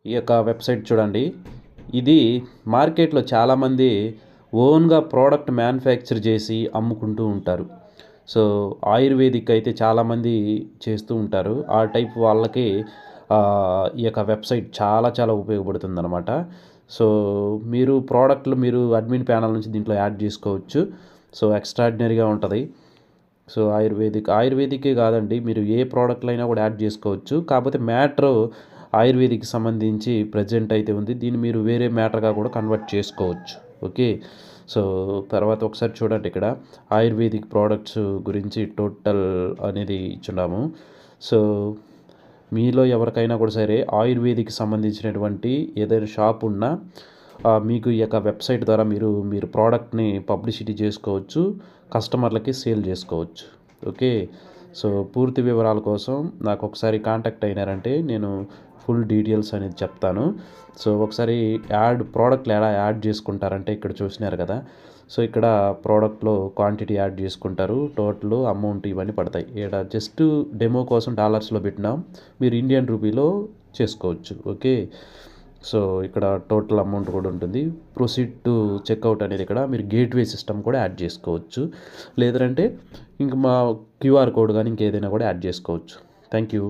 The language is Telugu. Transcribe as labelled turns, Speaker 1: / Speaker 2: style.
Speaker 1: ఈ యొక్క వెబ్సైట్ చూడండి. ఇది మార్కెట్‌లో చాలామంది ఓన్‌గా ప్రోడక్ట్ మ్యానుఫ్యాక్చర్ చేసి అమ్ముకుంటూ ఉంటారు. సో, ఆయుర్వేదిక్ అయితే చాలామంది చేస్తూ ఉంటారు. ఆ టైప్ వాళ్ళకి ఈ యొక్క వెబ్సైట్ చాలా చాలా ఉపయోగపడుతుందనమాట. సో, మీరు అడ్మిన్ ప్యానెల్ నుంచి దీంట్లో యాడ్ చేసుకోవచ్చు. సో, ఎక్స్ట్రార్డినరీగా ఉంటది. సో, ఆయుర్వేదికే కాదండి, మీరు ఏ ప్రోడక్ట్‌లైనా కూడా యాడ్ చేసుకోవచ్చు. కాకపోతే మ్యాటరు ఆయుర్వేదిక్‌కి సంబంధించి ప్రెజెంట్ అయితే ఉంది. దీన్ని మీరు వేరే మ్యాటర్‌గా కూడా కన్వర్ట్ చేసుకోవచ్చు. ఓకే. సో, తర్వాత ఒకసారి చూడండి ఇక్కడ ఆయుర్వేదిక్ ప్రోడక్ట్స్ గురించి టోటల్ అనేది ఇచ్చున్నాము. సో, మీలో ఎవరికైనా కూడా సరే ఆయుర్వేదిక్‌కి సంబంధించినటువంటి ఏదైనా షాప్ ఉన్నా మీకు ఈ యొక్క వెబ్సైట్ ద్వారా మీరు ప్రోడక్ట్‌ని పబ్లిసిటీ చేసుకోవచ్చు. కస్టమర్లకి సేల్ చేసుకోవచ్చు. ఓకే. సో, పూర్తి వివరాల కోసం నాకు ఒకసారి కాంటాక్ట్ అయినారంటే నేను ఫుల్ డీటెయిల్స్ అనేది చెప్తాను. సో, ఒకసారి ప్రోడక్ట్‌లు ఎలా యాడ్ చేసుకుంటారంటే ఇక్కడ చూసినారు కదా! సో, ఇక్కడ ప్రోడక్ట్‌లో క్వాంటిటీ యాడ్ చేసుకుంటారు. టోటలు అమౌంట్ ఇవన్నీ పడతాయి. ఈడ జస్ట్ డెమో కోసం డాలర్స్‌లో పెట్టినాం. మీరు ఇండియన్ రూపీలో చేసుకోవచ్చు. ఓకే. సో, ఇక్కడ టోటల్ అమౌంట్ కూడా ఉంటుంది. ప్రొసీడ్ టు చెక్‌ఔట్ అనేది ఇక్కడ మీరు గేట్‌వే సిస్టమ్ కూడా యాడ్ చేసుకోవచ్చు. లేదంటే ఇంక మా క్యూఆర్ కోడ్ గాని ఇంకేదైనా కూడా యాడ్ చేసుకోవచ్చు. Thank you.